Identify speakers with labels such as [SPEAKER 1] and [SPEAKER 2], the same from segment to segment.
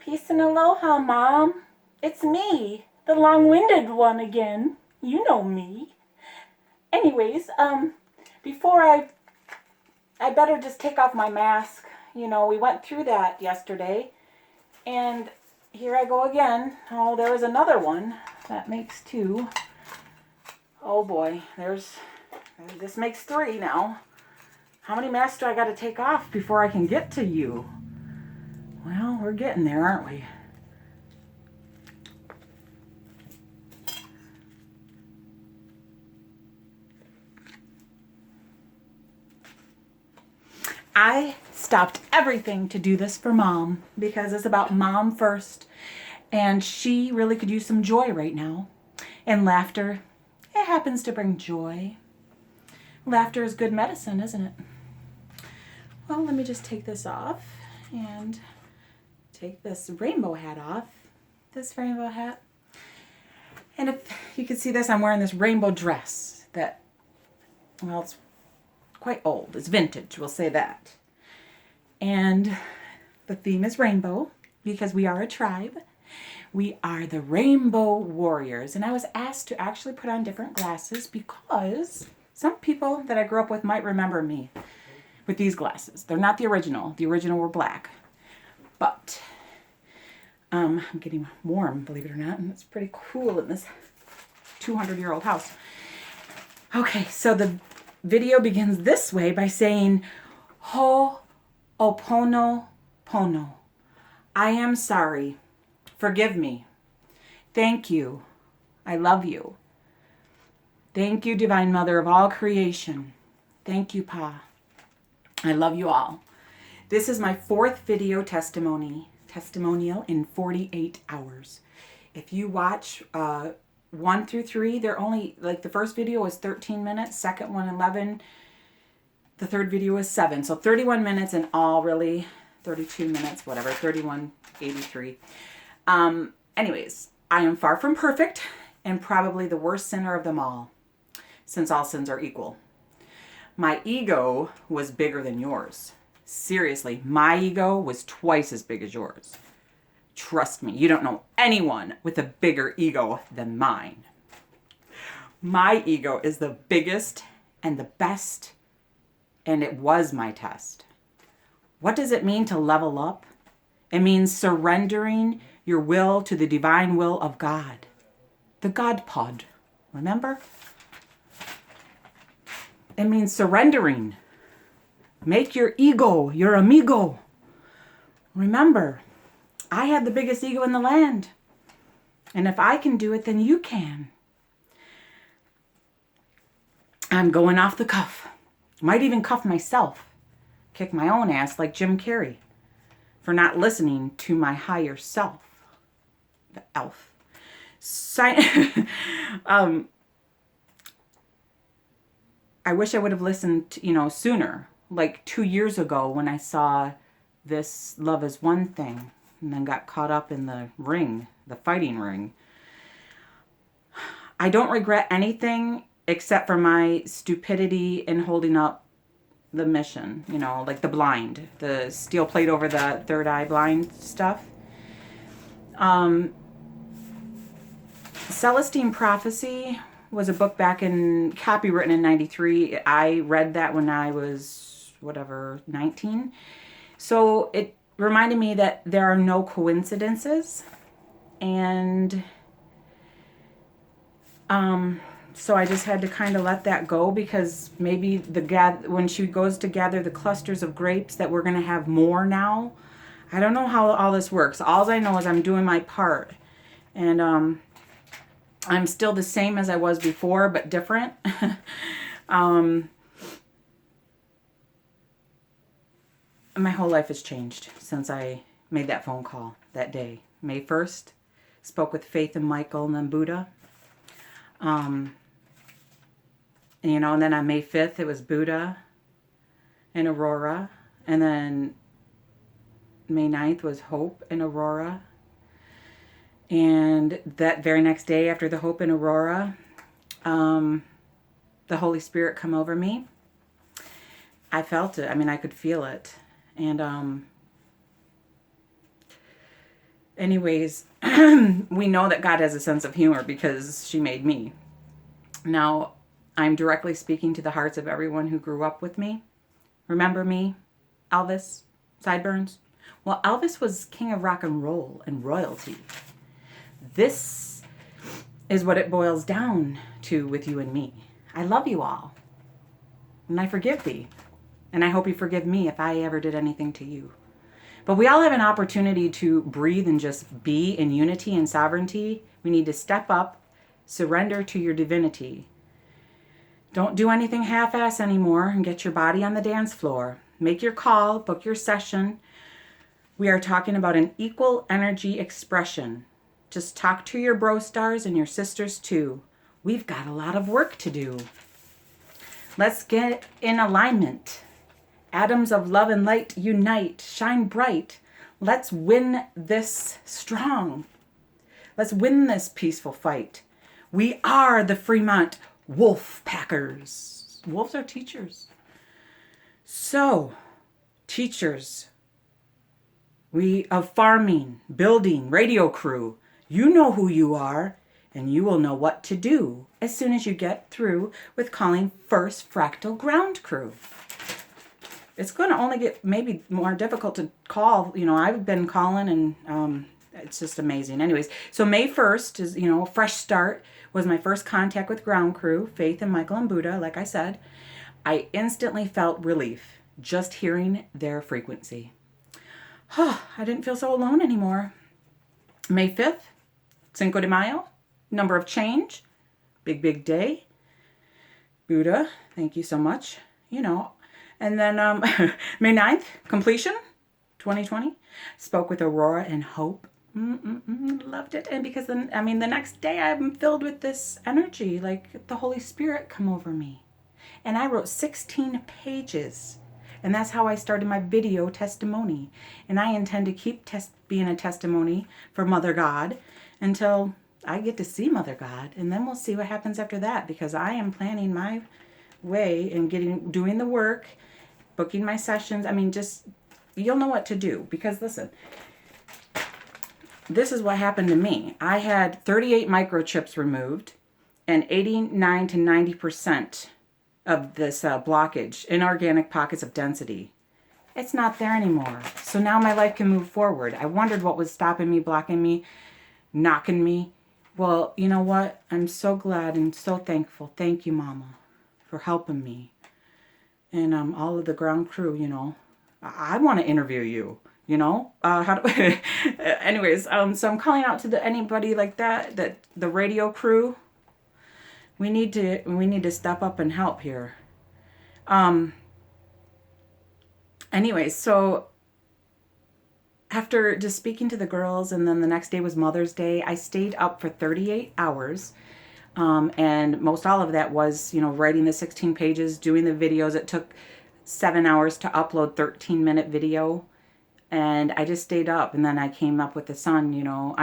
[SPEAKER 1] Peace and aloha, Mom. It's me, the long-winded one again. You know me. Anyways, before I better just take off my mask. You know, we went through that yesterday, and here I go again. Oh, there was another one. That makes two. Oh boy, this makes three now. How many masks do I got to take off before I can get to you? Well, we're getting there, aren't we? I stopped everything to do this for Mom because it's about Mom first, and she really could use some joy right now. And laughter, it happens to bring joy. Laughter is good medicine, isn't it? Well, let me just take this off and take this rainbow hat off. This rainbow hat. And if you can see this, I'm wearing this rainbow dress that, well, it's quite old. It's vintage, we'll say that. And the theme is rainbow because we are a tribe. We are the Rainbow Warriors. And I was asked to actually put on different glasses because some people that I grew up with might remember me with these glasses. They're not the original. The original were black. But I'm getting warm, believe it or not, and it's pretty cool in this 200-year-old house. Okay, so the video begins this way by saying, Ho'oponopono. I am sorry. Forgive me. Thank you. I love you. Thank you, Divine Mother of all creation. Thank you, Pa. I love you all. This is my fourth video testimonial in 48 hours. If you watch 1 through 3, they're only, like the first video was 13 minutes, second one 11, the third video was 7. So 31 minutes in all, really. 32 minutes, whatever, 31:83. Anyways, I am far from perfect and probably the worst sinner of them all, since all sins are equal. My ego was bigger than yours. Seriously, my ego was twice as big as yours. Trust me, you don't know anyone with a bigger ego than mine. My ego is the biggest and the best, and it was my test. What does it mean to level up? It means surrendering your will to the divine will of God. The God pod, remember? It means surrendering. Make your ego your amigo. Remember, I had the biggest ego in the land. And if I can do it, then you can. I'm going off the cuff. Might even cuff myself. Kick my own ass like Jim Carrey for not listening to my higher self. The elf. I wish I would have listened, sooner. Like 2 years ago when I saw this Love is One thing and then got caught up in the ring, the fighting ring. I don't regret anything except for my stupidity in holding up the mission, like the blind, the steel plate over the third eye blind stuff. Celestine Prophecy was a book copywritten in 93. I read that when I was, 19. So it reminded me that there are no coincidences. And so I just had to kind of let that go because maybe when she goes to gather the clusters of grapes that we're going to have more now. I don't know how all this works. All I know is I'm doing my part. And I'm still the same as I was before, but different. My whole life has changed since I made that phone call that day. May 1st, spoke with Faith and Michael and then Buddha. And then on May 5th, it was Buddha and Aurora. And then May 9th was Hope and Aurora. And that very next day after the Hope and Aurora, the Holy Spirit come over me. I felt it. I could feel it. And Anyways, we know that God has a sense of humor because she made me. Now, I'm directly speaking to the hearts of everyone who grew up with me. Remember me? Elvis? Sideburns? Well, Elvis was king of rock and roll and royalty. This is what it boils down to with you and me. I love you all. And I forgive thee. And I hope you forgive me if I ever did anything to you. But we all have an opportunity to breathe and just be in unity and sovereignty. We need to step up, surrender to your divinity. Don't do anything half-ass anymore and get your body on the dance floor. Make your call, book your session. We are talking about an equal energy expression. Just talk to your bro stars and your sisters too. We've got a lot of work to do. Let's get in alignment. Atoms of love and light unite, shine bright. Let's win this strong. Let's win this peaceful fight. We are the Fremont Wolf Packers. Wolves are teachers. So, teachers, we of farming, building, radio crew, you know who you are, and you will know what to do as soon as you get through with calling First Fractal Ground Crew. It's going to only get maybe more difficult to call. You know, I've been calling and it's just amazing. Anyways, so May 1st is, you know, a fresh start, was my first contact with ground crew, Faith and Michael and Buddha, like I said. I instantly felt relief just hearing their frequency. I didn't feel so alone anymore. May 5th, Cinco de Mayo, number of change, big day. Buddha, thank you so much. You know, and then May 9th, completion, 2020. Spoke with Aurora and Hope. Loved it. And because then, I mean, the next day I'm filled with this energy, like the Holy Spirit come over me. And I wrote 16 pages. And that's how I started my video testimony. And I intend to keep being a testimony for Mother God until I get to see Mother God. And then we'll see what happens after that, because I am planning my way and doing the work, booking my sessions. I mean, just, you'll know what to do, because listen, this is what happened to me. I had 38 microchips removed and 89 to 90% of this blockage, inorganic pockets of density. It's not there anymore. So now my life can move forward. I wondered what was stopping me, blocking me, knocking me. Well, you know what? I'm so glad and so thankful. Thank you, Mama, for helping me. And all of the ground crew, you know. I want to interview you, you know. Anyways, so I'm calling out to anybody like that the radio crew. We need to step up and help here. Anyways, so after just speaking to the girls, and then the next day was Mother's Day, I stayed up for 38 hours. And most all of that was, you know, writing the 16 pages, doing the videos. It took 7 hours to upload 13-minute video. And I just stayed up, and then I came up with the son, you know,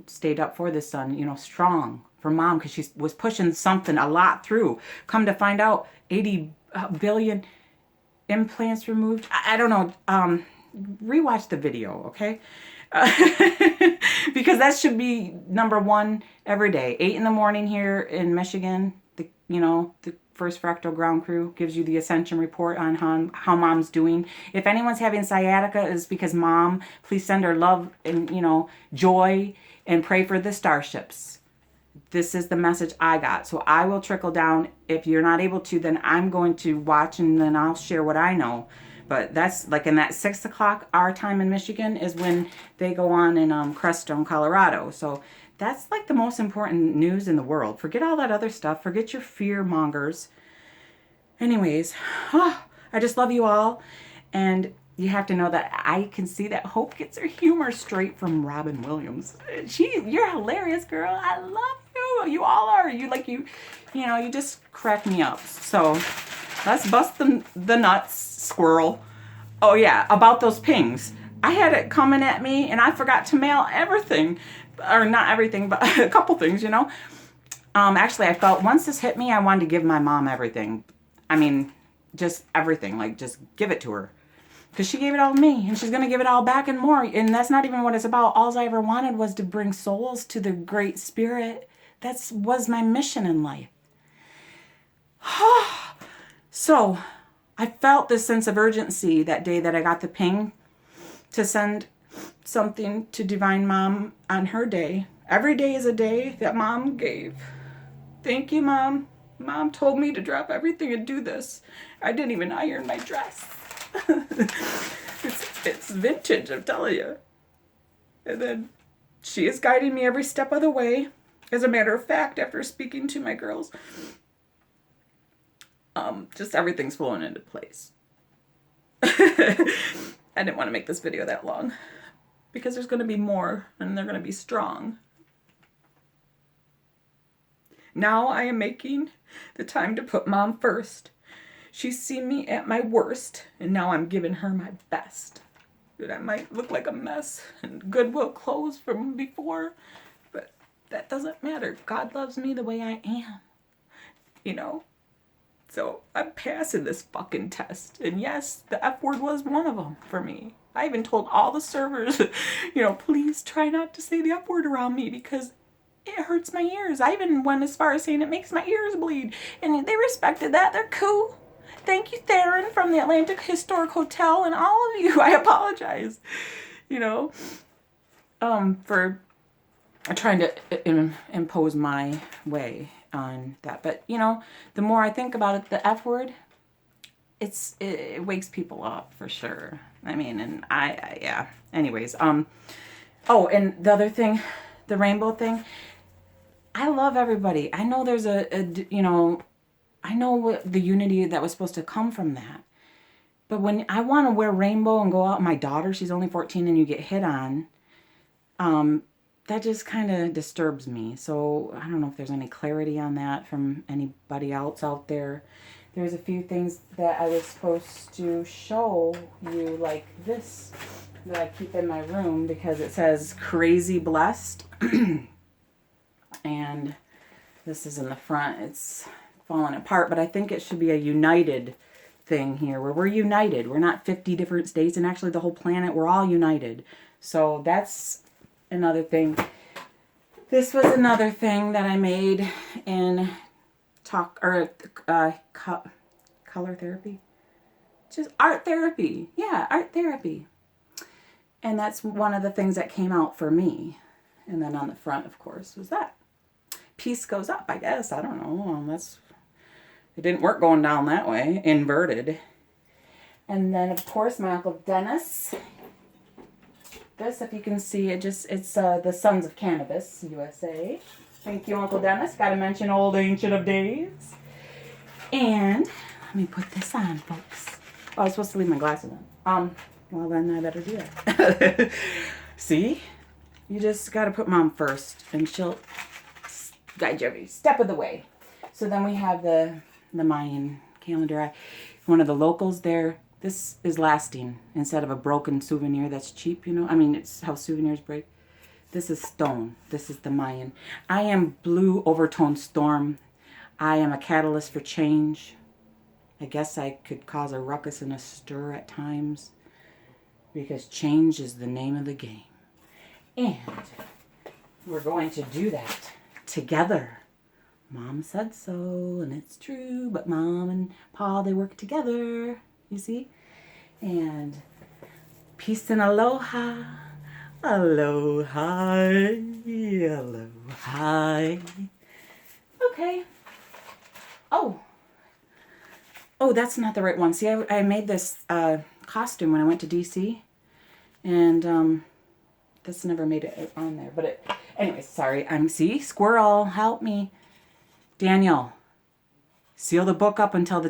[SPEAKER 1] stayed up for the son, you know, strong for Mom, because she was pushing something a lot through. Come to find out, 80 billion implants removed. I don't know. Rewatch the video, okay? Because that should be number one every day. 8 in the morning here in Michigan. The First Fractal Ground Crew gives you the Ascension report on how Mom's doing. If anyone's having sciatica, it's because Mom. Please send her love and, you know, joy, and pray for the starships. This is the message I got. So I will trickle down. If you're not able to, then I'm going to watch, and then I'll share what I know. But that's like in that 6 o'clock our time in Michigan is when they go on in Crestone, Colorado. So that's like the most important news in the world. Forget all that other stuff. Forget your fear mongers. Youanyways, I just love you all. And you have to know that I can see that Hope gets her humor straight from Robin Williams. You're hilarious, girl. I love you. You all are. You just crack me up. So let's bust the nuts, squirrel. Oh yeah, about those pings. I had it coming at me, and I forgot to mail everything. Or not everything, but a couple things, you know. Actually, I felt once this hit me, I wanted to give my mom everything. Just everything. Like, just give it to her. Because she gave it all to me, and she's going to give it all back and more. And that's not even what it's about. All I ever wanted was to bring souls to the Great Spirit. That was my mission in life. So I felt this sense of urgency that day that I got the ping to send something to Divine Mom on her day. Every day is a day that Mom gave. Thank you, Mom. Mom told me to drop everything and do this. I didn't even iron my dress. It's vintage, I'm telling you. And then she is guiding me every step of the way. As a matter of fact, after speaking to my girls, just everything's falling into place. I didn't want to make this video that long because there's going to be more and they're going to be strong. Now I am making the time to put Mom first. She's seen me at my worst, and now I'm giving her my best. Dude, I might look like a mess and Goodwill clothes from before, but that doesn't matter. God loves me the way I am, you know? So I'm passing this fucking test. And yes, the F word was one of them for me. I even told all the servers, you know, please try not to say the F word around me because it hurts my ears. I even went as far as saying it makes my ears bleed. And they respected that. They're cool. Thank you, Theron from the Atlantic Historic Hotel, and all of you. I apologize, you know, for trying to impose my way on that. But, you know, the more I think about it, the F word, it wakes people up for sure. I mean, and yeah. Anyways, oh, and the other thing, the rainbow thing, I love everybody. I know there's you know, I know what the unity that was supposed to come from that. But when I want to wear rainbow and go out, my daughter, she's only 14, and you get hit on, that just kind of disturbs me. So I don't know if there's any clarity on that from anybody else out there. There's a few things that I was supposed to show you, like this, that I keep in my room because it says Crazy Blessed. And this is in the front. It's falling apart, but I think it should be a united thing here where we're united. We're not 50 different states, and actually the whole planet, we're all united. So that's another thing. This was another thing that I made in color therapy. Just art therapy. Yeah, art therapy. And that's one of the things that came out for me. And then on the front, of course, was that. Peace goes up, I guess. I don't know. It didn't work going down that way. Inverted. And then, of course, my Uncle Dennis. This, if you can see, it's the Sons of Cannabis, USA. Thank you, Uncle Dennis. Got to mention old Ancient of Days. And let me put this on, folks. Oh, I was supposed to leave my glasses on. Well, then I better do that. See? You just got to put Mom first, and she'll guide you every step of the way. So then we have the Mayan calendar. One of the locals there, this is lasting instead of a broken souvenir that's cheap, you know. I mean, it's how souvenirs break. This is stone. This is the Mayan. I am blue overtone storm. I am a catalyst for change. I guess I could cause a ruckus and a stir at times because change is the name of the game. And we're going to do that together. Mom said so, and it's true, but Mom and Pa, they work together, you see? And peace and aloha. Aloha. Aloha. Okay. Oh, that's not the right one. See, I made this costume when I went to D.C., and this never made it on there. But anyways, sorry. See, squirrel, help me. Daniel, seal the book up until the time.